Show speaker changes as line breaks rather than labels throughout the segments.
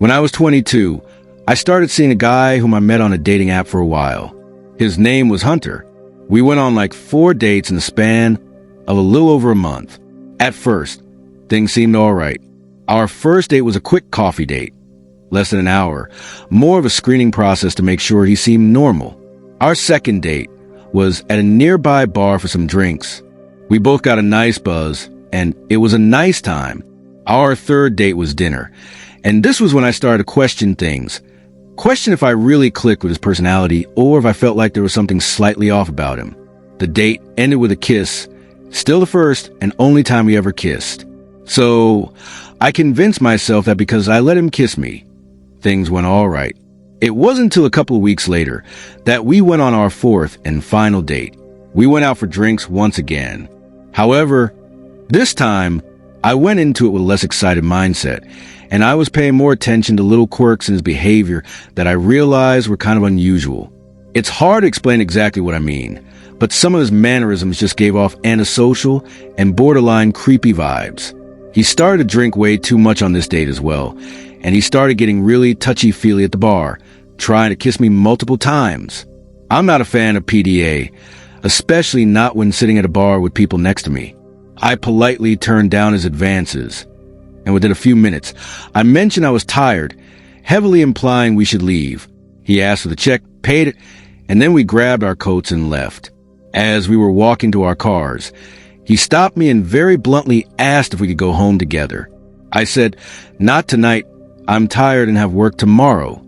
When I was 22, I started seeing a guy whom I met on a dating app for a while. His name was Hunter. We went on like 4 dates in the span of a little over a month. At first, things seemed all right. Our first date was a quick coffee date, less than an hour, more of a screening process to make sure he seemed normal. Our second date was at a nearby bar for some drinks. We both got a nice buzz, and it was a nice time. Our third date was dinner, and this was when I started to question things. Question if I really clicked with his personality or if I felt like there was something slightly off about him. The date ended with a kiss, still the first and only time we ever kissed. So I convinced myself that because I let him kiss me, things went all right. It wasn't until a couple of weeks later that we went on our fourth and final date. We went out for drinks once again. However, this time, I went into it with a less excited mindset, and I was paying more attention to little quirks in his behavior that I realized were kind of unusual. It's hard to explain exactly what I mean, but some of his mannerisms just gave off antisocial and borderline creepy vibes. He started to drink way too much on this date as well, and he started getting really touchy-feely at the bar, trying to kiss me multiple times. I'm not a fan of PDA, especially not when sitting at a bar with people next to me. I politely turned down his advances, and within a few minutes, I mentioned I was tired, heavily implying we should leave. He asked for the check, paid it, and then we grabbed our coats and left. As we were walking to our cars, he stopped me and very bluntly asked if we could go home together. I said, "Not tonight. I'm tired and have work tomorrow,"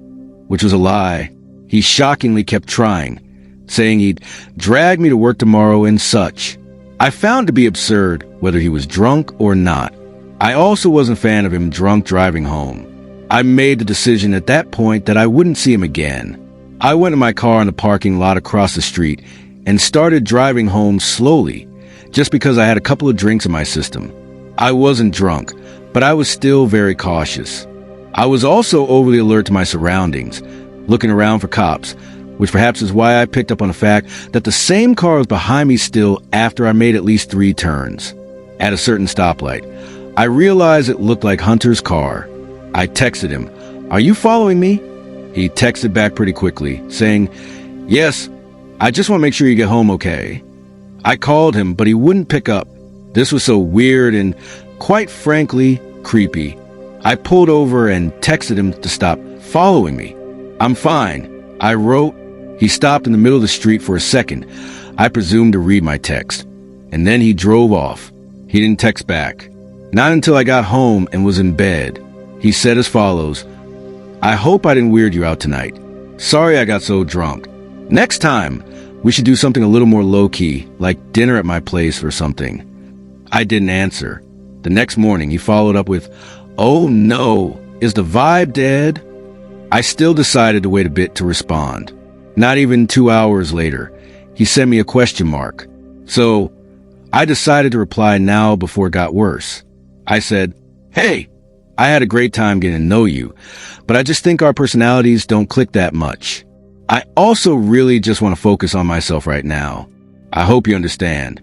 which was a lie. He shockingly kept trying, saying he'd drag me to work tomorrow and such. I found it to be absurd whether he was drunk or not. I also wasn't a fan of him drunk driving home. I made the decision at that point that I wouldn't see him again. I went in my car in the parking lot across the street and started driving home slowly, just because I had a couple of drinks in my system. I wasn't drunk, but I was still very cautious. I was also overly alert to my surroundings, looking around for cops, which perhaps is why I picked up on the fact that the same car was behind me still after I made at least 3 turns. At a certain stoplight, I realized it looked like Hunter's car. I texted him, "Are you following me?" He texted back pretty quickly, saying, "Yes, I just want to make sure you get home okay." I called him, but he wouldn't pick up. This was so weird and, quite frankly, creepy. I pulled over and texted him to stop following me. "I'm fine," I wrote. He stopped in the middle of the street for a second. I presumed to read my text. And then he drove off. He didn't text back. Not until I got home and was in bed. He said as follows, "I hope I didn't weird you out tonight. Sorry I got so drunk. Next time, we should do something a little more low-key, like dinner at my place or something." I didn't answer. The next morning, he followed up with, "Oh no, is the vibe dead?" I still decided to wait a bit to respond. Not even 2 hours later, he sent me a question mark. So I decided to reply now before it got worse. I said, "Hey, I had a great time getting to know you, but I just think our personalities don't click that much. I also really just want to focus on myself right now. I hope you understand."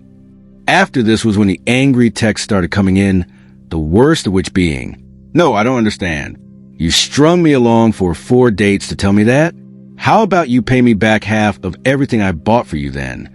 After this was when the angry texts started coming in, the worst of which being, "No, I don't understand. You strung me along for 4 dates to tell me that? How about you pay me back half of everything I bought for you then?"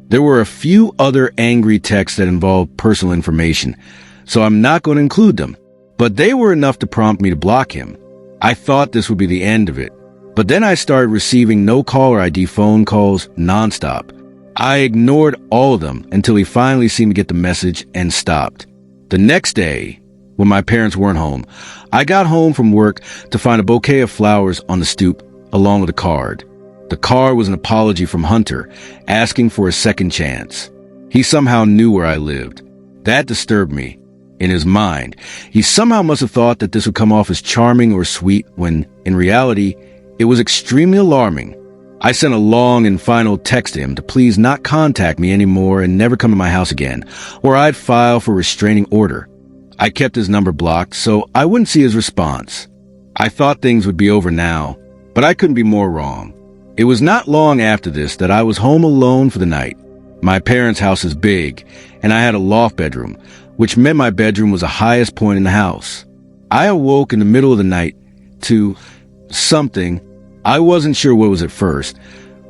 There were a few other angry texts that involved personal information, so I'm not going to include them, but they were enough to prompt me to block him. I thought this would be the end of it, but then I started receiving no caller ID phone calls nonstop. I ignored all of them until he finally seemed to get the message and stopped. The next day, when my parents weren't home, I got home from work to find a bouquet of flowers on the stoop along with a card. The card was an apology from Hunter, asking for a second chance. He somehow knew where I lived. That disturbed me. In his mind, he somehow must have thought that this would come off as charming or sweet when, in reality, it was extremely alarming. I sent a long and final text to him to please not contact me anymore and never come to my house again, or I'd file for a restraining order. I kept his number blocked so I wouldn't see his response. I thought things would be over now, but I couldn't be more wrong. It was not long after this that I was home alone for the night. My parents' house is big, and I had a loft bedroom, which meant my bedroom was the highest point in the house. I awoke in the middle of the night, to something. I wasn't sure what was at first,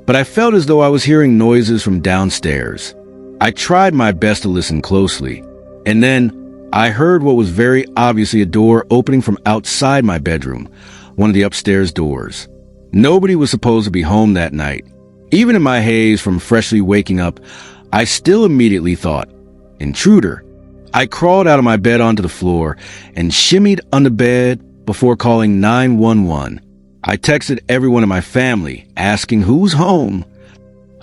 but I felt as though I was hearing noises from downstairs. I tried my best to listen closely, and then I heard what was very obviously a door opening from outside my bedroom, one of the upstairs doors. Nobody was supposed to be home that night. Even in my haze from freshly waking up, I still immediately thought, intruder. I crawled out of my bed onto the floor and shimmied under bed before calling 911. I texted everyone in my family asking who's home.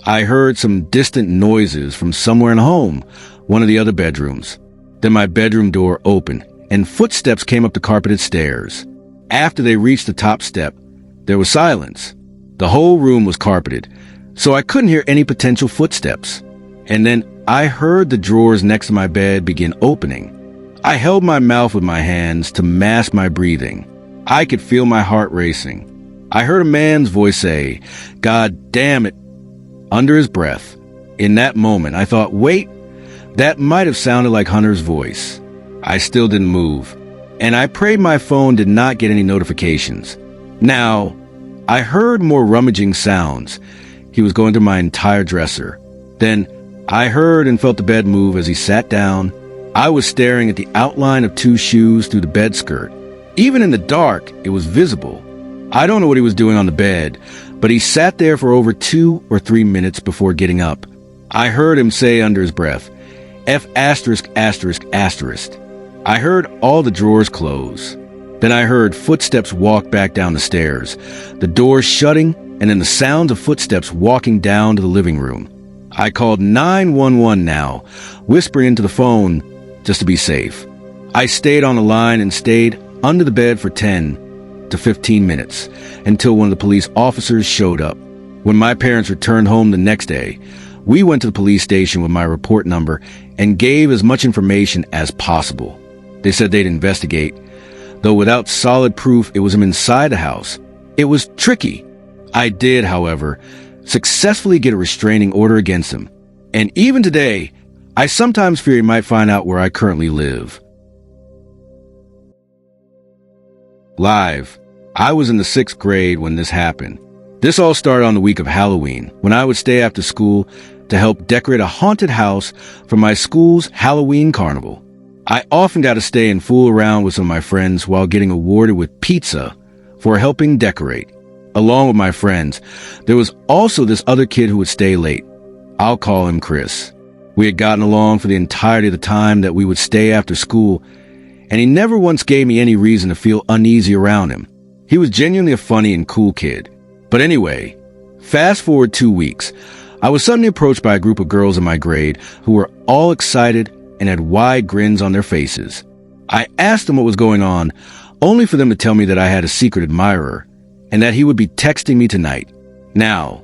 I heard some distant noises from somewhere in home, one of the other bedrooms. Then my bedroom door opened and footsteps came up the carpeted stairs. After they reached the top step, there was silence. The whole room was carpeted, so I couldn't hear any potential footsteps. And then I heard the drawers next to my bed begin opening. I held my mouth with my hands to mask my breathing. I could feel my heart racing. I heard a man's voice say, "God damn it," under his breath. In that moment, I thought, wait, that might have sounded like Hunter's voice. I still didn't move, and I prayed my phone did not get any notifications. Now, I heard more rummaging sounds. He was going through my entire dresser. Then, I heard and felt the bed move as he sat down. I was staring at the outline of two shoes through the bed skirt. Even in the dark, it was visible. I don't know what he was doing on the bed, but he sat there for over 2 or 3 minutes before getting up. I heard him say under his breath, F********. I heard all the drawers close. Then I heard footsteps walk back down the stairs, the doors shutting, and then the sound of footsteps walking down to the living room. I called 911 now, whispering into the phone just to be safe. I stayed on the line and stayed under the bed for 10 to 15 minutes until one of the police officers showed up. When my parents returned home the next day, we went to the police station with my report number and gave as much information as possible. They said they'd investigate, though without solid proof it was him inside the house. It was tricky. I did, however, successfully get a restraining order against him. And even today, I sometimes fear he might find out where I currently live. Live. I was in the 6th grade when this happened. This all started on the week of Halloween, when I would stay after school to help decorate a haunted house for my school's Halloween carnival. I often got to stay and fool around with some of my friends while getting awarded with pizza for helping decorate. Along with my friends, there was also this other kid who would stay late. I'll call him Chris. We had gotten along for the entirety of the time that we would stay after school, and he never once gave me any reason to feel uneasy around him. He was genuinely a funny and cool kid. But anyway, fast forward 2 weeks, I was suddenly approached by a group of girls in my grade who were all excited and had wide grins on their faces. I asked them what was going on, only for them to tell me that I had a secret admirer and that he would be texting me tonight. Now,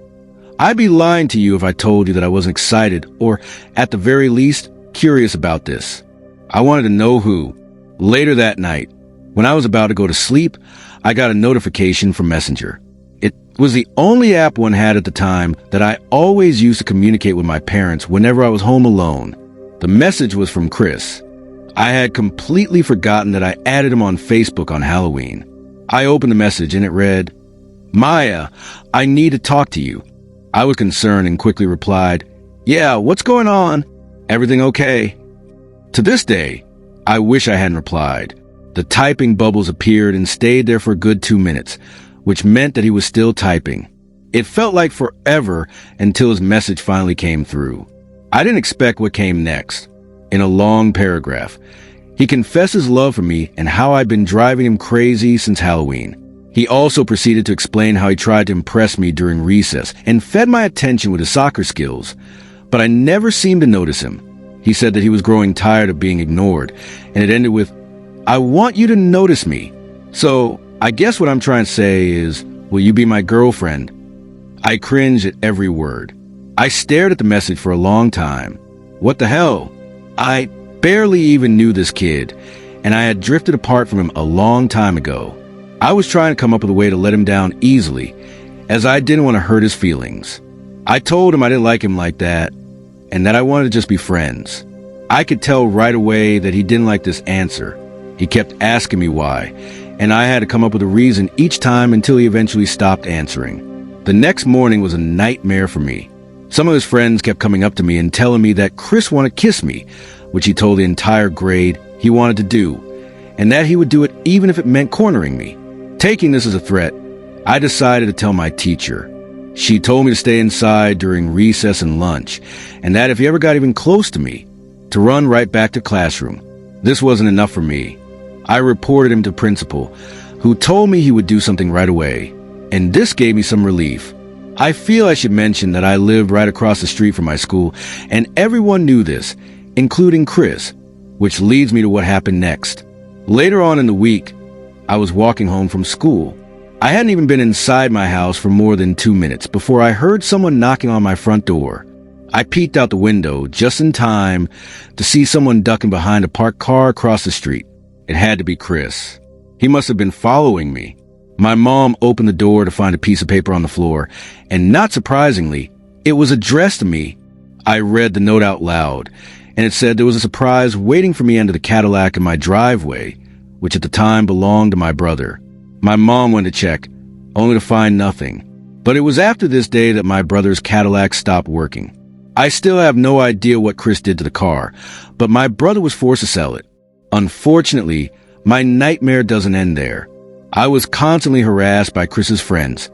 I'd be lying to you if I told you that I wasn't excited or, at the very least, curious about this. I wanted to know who. Later that night, when I was about to go to sleep, I got a notification from Messenger. It was the only app one had at the time that I always used to communicate with my parents whenever I was home alone. The message was from Chris. I had completely forgotten that I added him on Facebook on Halloween. I opened the message and it read, "Maya, I need to talk to you." I was concerned and quickly replied, "Yeah, what's going on? Everything okay?" To this day, I wish I hadn't replied. The typing bubbles appeared and stayed there for a good 2 minutes, which meant that he was still typing. It felt like forever until his message finally came through. I didn't expect what came next. In a long paragraph, he confessed his love for me and how I'd been driving him crazy since Halloween. He also proceeded to explain how he tried to impress me during recess and fed my attention with his soccer skills, but I never seemed to notice him. He said that he was growing tired of being ignored, and it ended with, "I want you to notice me. So, I guess what I'm trying to say is, will you be my girlfriend?" I cringed at every word. I stared at the message for a long time. What the hell? I barely even knew this kid, and I had drifted apart from him a long time ago. I was trying to come up with a way to let him down easily, as I didn't want to hurt his feelings. I told him I didn't like him like that, and that I wanted to just be friends. I could tell right away that he didn't like this answer. He kept asking me why, and I had to come up with a reason each time until he eventually stopped answering. The next morning was a nightmare for me. Some of his friends kept coming up to me and telling me that Chris wanted to kiss me, which he told the entire grade he wanted to do, and that he would do it even if it meant cornering me. Taking this as a threat, I decided to tell my teacher. She told me to stay inside during recess and lunch, and that if he ever got even close to me, to run right back to classroom. This wasn't enough for me. I reported him to principal, who told me he would do something right away, and this gave me some relief. I feel I should mention that I lived right across the street from my school, and everyone knew this, including Chris, which leads me to what happened next. Later on in the week, I was walking home from school. I hadn't even been inside my house for more than 2 minutes before I heard someone knocking on my front door. I peeked out the window just in time to see someone ducking behind a parked car across the street. It had to be Chris. He must have been following me. My mom opened the door to find a piece of paper on the floor, and not surprisingly, it was addressed to me. I read the note out loud, and it said there was a surprise waiting for me under the Cadillac in my driveway, which at the time belonged to my brother. My mom went to check, only to find nothing. But it was after this day that my brother's Cadillac stopped working. I still have no idea what Chris did to the car, but my brother was forced to sell it. Unfortunately, my nightmare doesn't end there. I was constantly harassed by Chris's friends,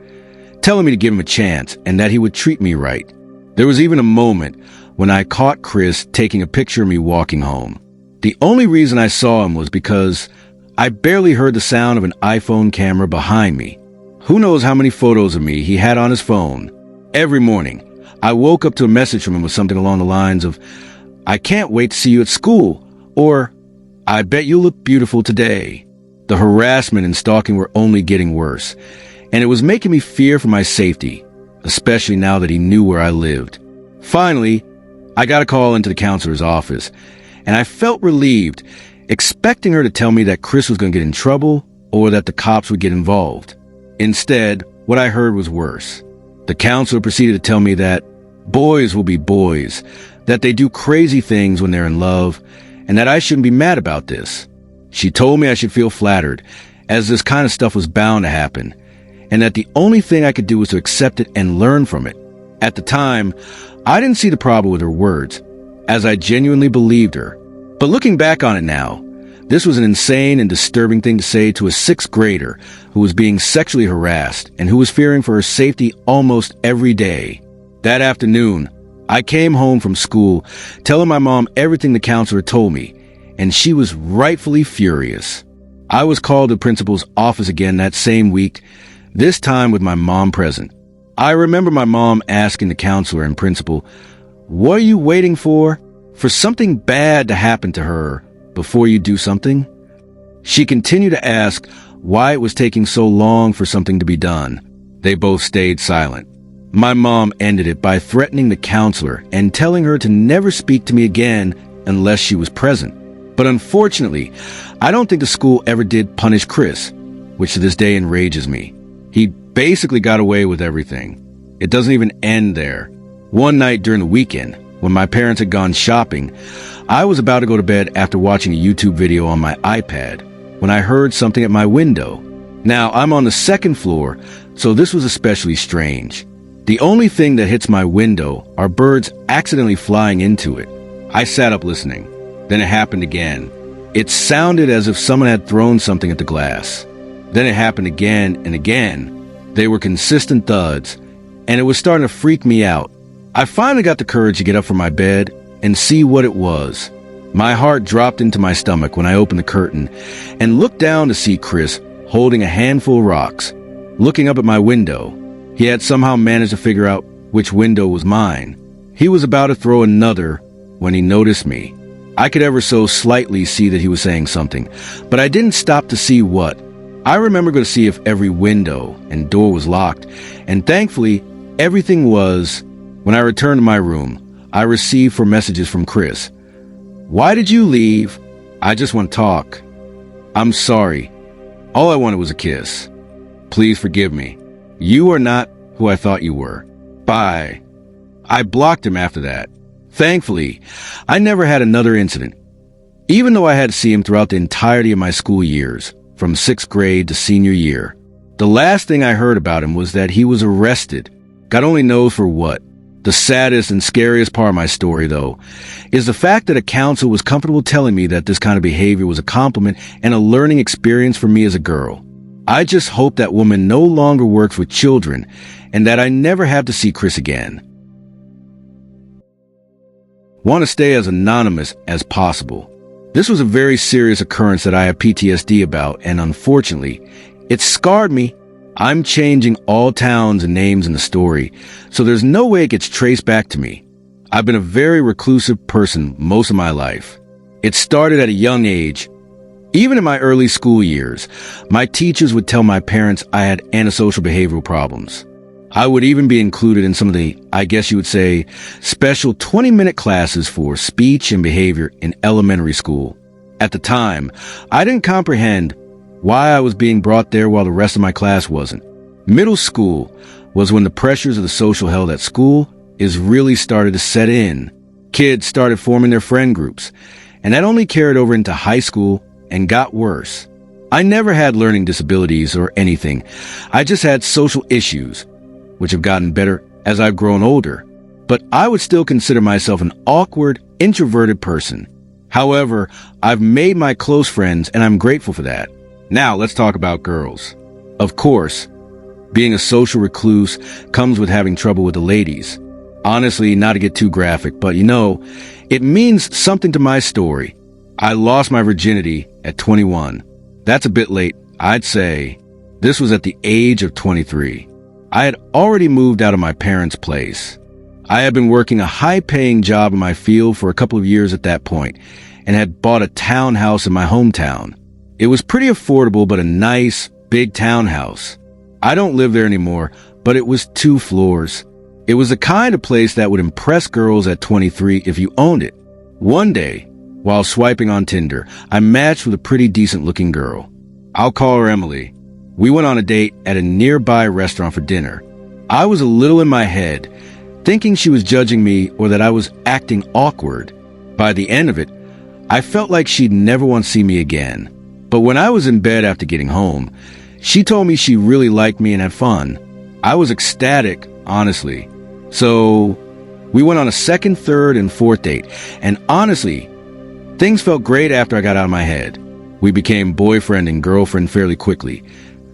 telling me to give him a chance and that he would treat me right. There was even a moment when I caught Chris taking a picture of me walking home. The only reason I saw him was because I barely heard the sound of an iPhone camera behind me. Who knows how many photos of me he had on his phone. Every morning, I woke up to a message from him with something along the lines of, "I can't wait to see you at school," or, "I bet you look beautiful today." The harassment and stalking were only getting worse, and it was making me fear for my safety, especially now that he knew where I lived. Finally, I got a call into the counselor's office, and I felt relieved, expecting her to tell me that Chris was going to get in trouble or that the cops would get involved. Instead, what I heard was worse. The counselor proceeded to tell me that boys will be boys, that they do crazy things when they're in love, and that I shouldn't be mad about this. She told me I should feel flattered, as this kind of stuff was bound to happen, and that the only thing I could do was to accept it and learn from it. At the time, I didn't see the problem with her words, as I genuinely believed her. But looking back on it now, this was an insane and disturbing thing to say to a 6th grader who was being sexually harassed and who was fearing for her safety almost every day. That afternoon, I came home from school telling my mom everything the counselor told me, and she was rightfully furious. I was called to the principal's office again that same week, this time with my mom present. I remember my mom asking the counselor and principal, "What are you waiting for? For something bad to happen to her before you do something?" She continued to ask why it was taking so long for something to be done. They both stayed silent. My mom ended it by threatening the counselor and telling her to never speak to me again unless she was present. But unfortunately, I don't think the school ever did punish Chris, which to this day enrages me. He basically got away with everything. It doesn't even end there. One night during the weekend, when my parents had gone shopping, I was about to go to bed after watching a YouTube video on my iPad when I heard something at my window. Now, I'm on the 2nd floor, so this was especially strange. The only thing that hits my window are birds accidentally flying into it. I sat up listening. Then it happened again. It sounded as if someone had thrown something at the glass. Then it happened again and again. They were consistent thuds, and it was starting to freak me out. I finally got the courage to get up from my bed and see what it was. My heart dropped into my stomach when I opened the curtain and looked down to see Chris holding a handful of rocks. Looking up at my window, he had somehow managed to figure out which window was mine. He was about to throw another when he noticed me. I could ever so slightly see that he was saying something, but I didn't stop to see what. I remember going to see if every window and door was locked, and thankfully, everything was. When I returned to my room, I received 4 messages from Chris. "Why did you leave? I just want to talk. I'm sorry. All I wanted was a kiss. Please forgive me. You are not who I thought you were. Bye." I blocked him after that. Thankfully, I never had another incident, even though I had to see him throughout the entirety of my school years. from 6th grade to senior year. The last thing I heard about him was that he was arrested. God only knows for what. The saddest and scariest part of my story, though, is the fact that a counsel was comfortable telling me that this kind of behavior was a compliment and a learning experience for me as a girl. I just hope that woman no longer works with children and that I never have to see Chris again. Want to stay as anonymous as possible. This was a very serious occurrence that I have PTSD about, and unfortunately, it scarred me. I'm changing all towns and names in the story, so there's no way it gets traced back to me. I've been a very reclusive person most of my life. It started at a young age. Even in my early school years, my teachers would tell my parents I had antisocial behavioral problems. I would even be included in some of the, I guess you would say, special 20-minute classes for speech and behavior in elementary school. At the time, I didn't comprehend why I was being brought there while the rest of my class wasn't. Middle school was when the pressures of the social hell at school is really started to set in. Kids started forming their friend groups, and that only carried over into high school and got worse. I never had learning disabilities or anything. I just had social issues, which have gotten better as I've grown older. But I would still consider myself an awkward, introverted person. However, I've made my close friends, and I'm grateful for that. Now, let's talk about girls. Of course, being a social recluse comes with having trouble with the ladies. Honestly, not to get too graphic, but it means something to my story. I lost my virginity at 21. That's a bit late, I'd say. This was at the age of 23. I had already moved out of my parents' place. I had been working a high-paying job in my field for a couple of years at that point, and had bought a townhouse in my hometown. It was pretty affordable, but a nice, big townhouse. I don't live there anymore, but it was 2 floors. It was the kind of place that would impress girls at 23 if you owned it. One day, while swiping on Tinder, I matched with a pretty decent-looking girl. I'll call her Emily. We went on a date at a nearby restaurant for dinner. I was a little in my head, thinking she was judging me or that I was acting awkward. By the end of it, I felt like she'd never want to see me again. But when I was in bed after getting home, she told me she really liked me and had fun. I was ecstatic, honestly. So we went on a 2nd, 3rd, and 4th date, and honestly, things felt great after I got out of my head. We became boyfriend and girlfriend fairly quickly.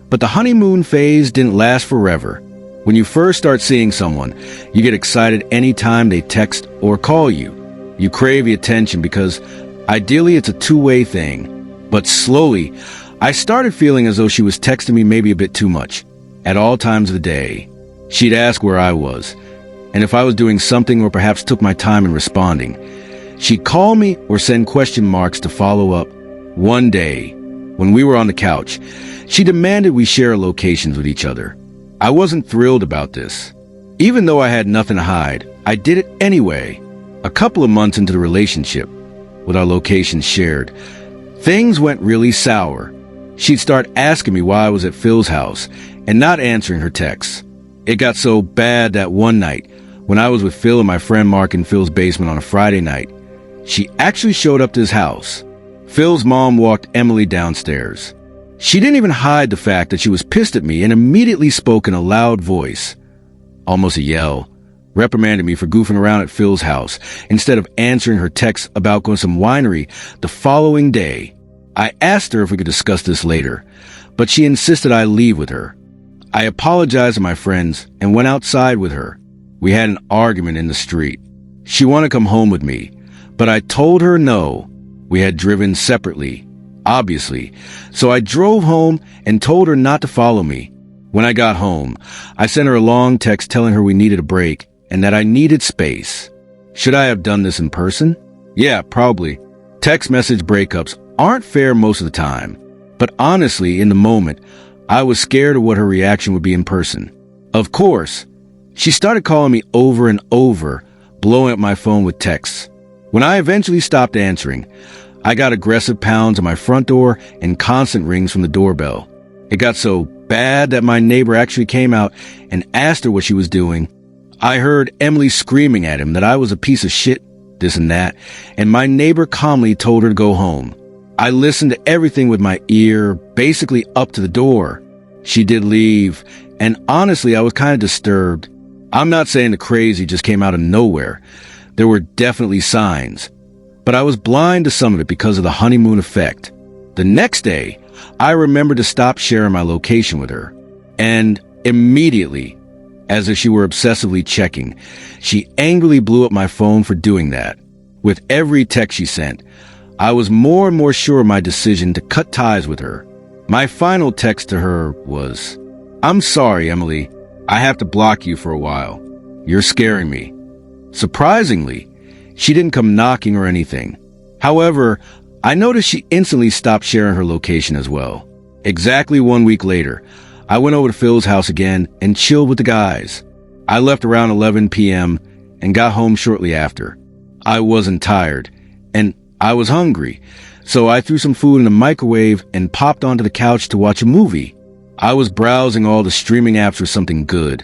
But the honeymoon phase didn't last forever. When you first start seeing someone, you get excited anytime they text or call you. You crave the attention because ideally it's a two-way thing. But slowly, I started feeling as though she was texting me maybe a bit too much, at all times of the day. She'd ask where I was, and if I was doing something or perhaps took my time in responding. She'd call me or send question marks to follow up. One day, when we were on the couch, she demanded we share locations with each other. I wasn't thrilled about this. Even though I had nothing to hide, I did it anyway. A couple of months into the relationship, with our locations shared, things went really sour. She'd start asking me why I was at Phil's house and not answering her texts. It got so bad that one night, when I was with Phil and my friend Mark in Phil's basement on a Friday night, she actually showed up to his house. Phil's mom walked Emily downstairs. She didn't even hide the fact that she was pissed at me and immediately spoke in a loud voice, almost a yell, reprimanded me for goofing around at Phil's house instead of answering her texts about going to some winery the following day. I asked her if we could discuss this later, but she insisted I leave with her. I apologized to my friends and went outside with her. We had an argument in the street. She wanted to come home with me, but I told her no. We had driven separately, obviously, so I drove home and told her not to follow me. When I got home, I sent her a long text telling her we needed a break and that I needed space. Should I have done this in person? Yeah, probably. Text message breakups aren't fair most of the time, but honestly, in the moment, I was scared of what her reaction would be in person. Of course, she started calling me over and over, blowing up my phone with texts. When I eventually stopped answering, I got aggressive pounds on my front door and constant rings from the doorbell. It got so bad that my neighbor actually came out and asked her what she was doing. I heard Emily screaming at him that I was a piece of shit, this and that, and my neighbor calmly told her to go home. I listened to everything with my ear, basically up to the door. She did leave, and honestly, I was kind of disturbed. I'm not saying the crazy just came out of nowhere. There were definitely signs, but I was blind to some of it because of the honeymoon effect. The next day, I remembered to stop sharing my location with her, and immediately, as if she were obsessively checking, she angrily blew up my phone for doing that. With every text she sent, I was more and more sure of my decision to cut ties with her. My final text to her was, "I'm sorry, Emily. I have to block you for a while. You're scaring me." Surprisingly, she didn't come knocking or anything. However, I noticed she instantly stopped sharing her location as well. Exactly 1 week later, I went over to Phil's house again and chilled with the guys. I left around 11 p.m. and got home shortly after. I wasn't tired, and I was hungry, so I threw some food in the microwave and popped onto the couch to watch a movie. I was browsing all the streaming apps for something good.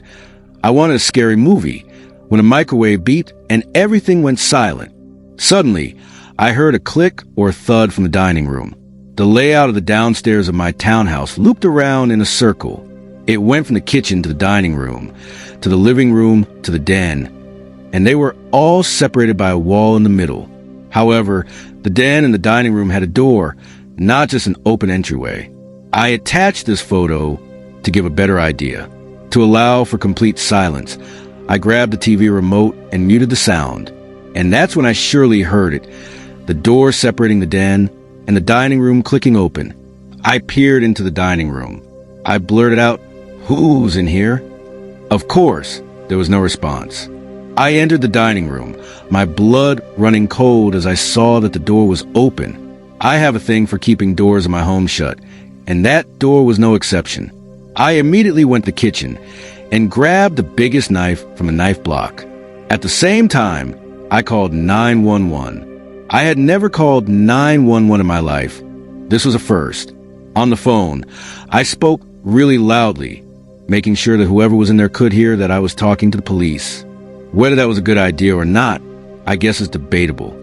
I wanted a scary movie when a microwave beeped and everything went silent. Suddenly, I heard a click or thud from the dining room. The layout of the downstairs of my townhouse looped around in a circle. It went from the kitchen to the dining room, to the living room, to the den, and they were all separated by a wall in the middle. However, the den and the dining room had a door, not just an open entryway. I attached this photo to give a better idea. To allow for complete silence, I grabbed the TV remote and muted the sound. And that's when I surely heard it. The door separating the den and the dining room clicking open. I peered into the dining room. I blurted out, "Who's in here?" Of course, there was no response. I entered the dining room, my blood running cold as I saw that the door was open. I have a thing for keeping doors in my home shut, and that door was no exception. I immediately went to the kitchen and grabbed the biggest knife from the knife block. At the same time, I called 911. I had never called 911 in my life. This was a first. On the phone, I spoke really loudly, making sure that whoever was in there could hear that I was talking to the police. Whether that was a good idea or not, I guess is debatable.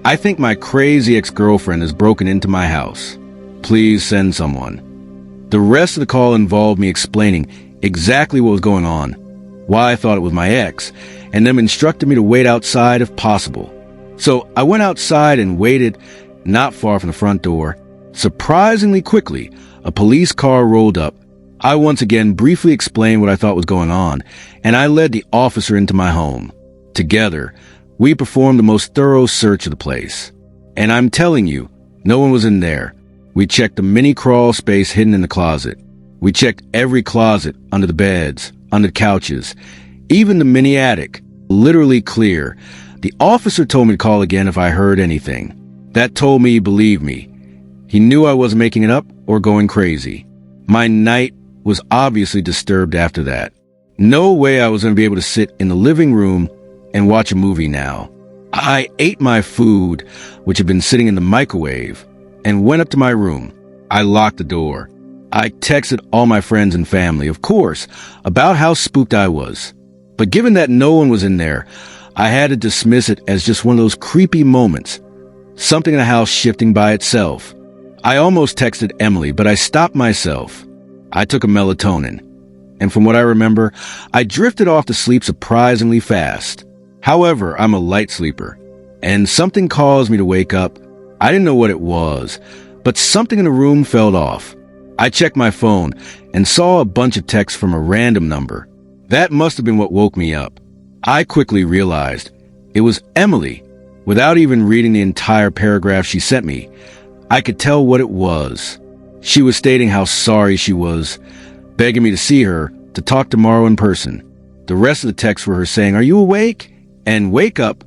I think my crazy ex-girlfriend has broken into my house. Please send someone. The rest of the call involved me explaining exactly what was going on, why I thought it was my ex, and them instructed me to wait outside if possible. So I went outside and waited not far from the front door. Surprisingly quickly, a police car rolled up. I once again briefly explained what I thought was going on, and I led the officer into my home. Together, we performed the most thorough search of the place. And I'm telling you, no one was in there. We checked the mini crawl space hidden in the closet. We checked every closet, under the beds, under the couches, even the mini attic, literally clear. The officer told me to call again if I heard anything. That told me he believed me. He knew I wasn't making it up or going crazy. My night was obviously disturbed after that. No way I was going to be able to sit in the living room and watch a movie now. I ate my food, which had been sitting in the microwave, and went up to my room. I locked the door. I texted all my friends and family, of course, about how spooked I was. But given that no one was in there, I had to dismiss it as just one of those creepy moments, something in the house shifting by itself. I almost texted Emily, but I stopped myself. I took a melatonin, and from what I remember, I drifted off to sleep surprisingly fast. However, I'm a light sleeper, and something caused me to wake up. I didn't know what it was, but something in the room felt off. I checked my phone and saw a bunch of texts from a random number. That must have been what woke me up. I quickly realized it was Emily. Without even reading the entire paragraph she sent me, I could tell what it was. She was stating how sorry she was, begging me to see her, to talk tomorrow in person. The rest of the texts were her saying, "Are you awake?" and "Wake up,"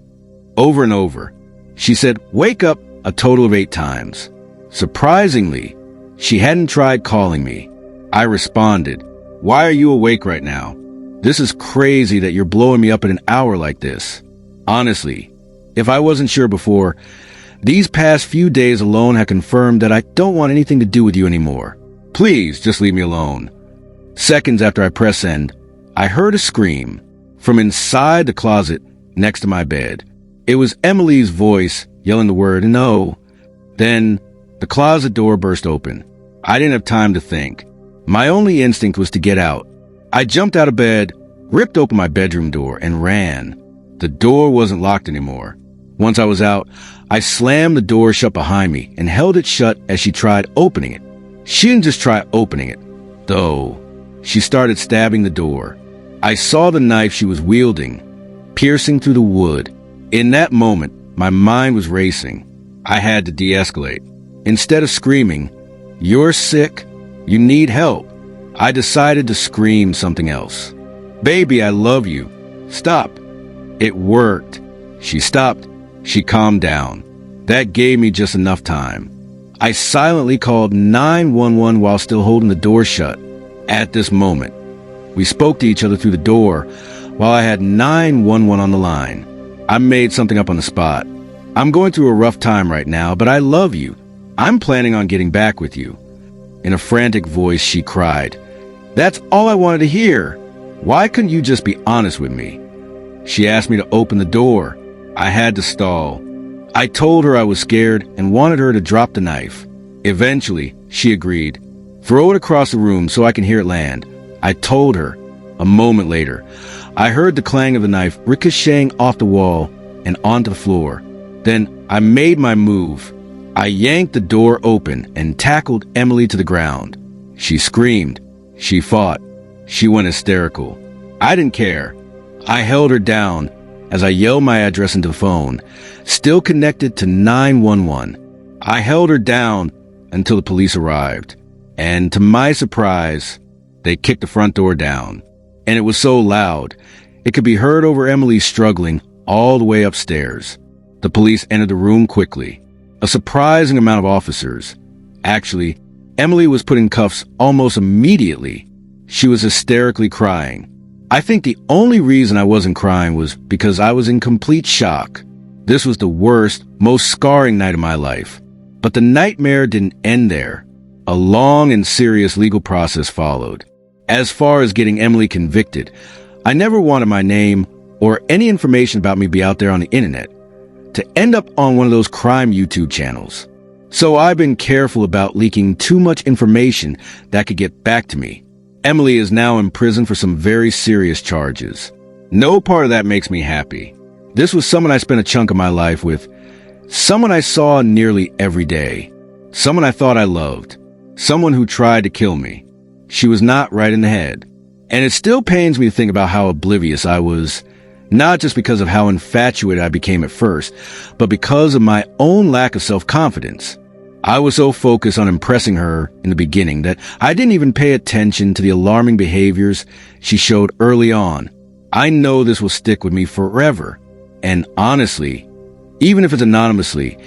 over and over. She said, "Wake up," a total of 8 times. Surprisingly, she hadn't tried calling me. I responded, "Why are you awake right now? This is crazy that you're blowing me up at an hour like this." Honestly, if I wasn't sure before, these past few days alone have confirmed that I don't want anything to do with you anymore. Please just leave me alone. Seconds after I press send, I heard a scream from inside the closet next to my bed. It was Emily's voice yelling the word "no." Then The closet door burst open. I didn't have time to think. My only instinct was to get out. I jumped out of bed, ripped open my bedroom door, and ran. The door wasn't locked anymore. Once I was out, I slammed the door shut behind me and held it shut as she tried opening it. She didn't just try opening it, though. She started stabbing the door. I saw the knife she was wielding, piercing through the wood. In that moment, my mind was racing. I had to de-escalate. Instead of screaming, "You're sick, you need help," I decided to scream something else. "Baby, I love you. Stop." It worked. She stopped. She calmed down. That gave me just enough time. I silently called 911 while still holding the door shut. At this moment, we spoke to each other through the door while I had 911 on the line. I made something up on the spot. "I'm going through a rough time right now, but I love you. I'm planning on getting back with you." In a frantic voice, she cried, "That's all I wanted to hear. Why couldn't you just be honest with me?" She asked me to open the door. I had to stall. I told her I was scared and wanted her to drop the knife. Eventually, she agreed. "Throw it across the room so I can hear it land," I told her. A moment later, I heard the clang of the knife ricocheting off the wall and onto the floor. Then I made my move. I yanked the door open and tackled Emily to the ground. She screamed. She fought. She went hysterical. I didn't care. I held her down as I yelled my address into the phone, still connected to 911. I held her down until the police arrived. And to my surprise, they kicked the front door down. And it was so loud, it could be heard over Emily struggling all the way upstairs. The police entered the room quickly. A surprising amount of officers. Actually, Emily was put in cuffs almost immediately. She was hysterically crying. I think the only reason I wasn't crying was because I was in complete shock. This was the worst, most scarring night of my life. But the nightmare didn't end there. A long and serious legal process followed. As far as getting Emily convicted, I never wanted my name or any information about me be out there on the internet, to end up on one of those crime YouTube channels. So I've been careful about leaking too much information that could get back to me. Emily is now in prison for some very serious charges. No part of that makes me happy. This was someone I spent a chunk of my life with, someone I saw nearly every day, someone I thought I loved, someone who tried to kill me. She was not right in the head. And it still pains me to think about how oblivious I was, not just because of how infatuated I became at first, but because of my own lack of self-confidence. I was so focused on impressing her in the beginning that I didn't even pay attention to the alarming behaviors she showed early on. I know this will stick with me forever. And honestly, even if it's anonymously,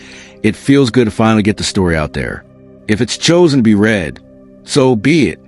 it feels good to finally get the story out there. If it's chosen to be read, so be it.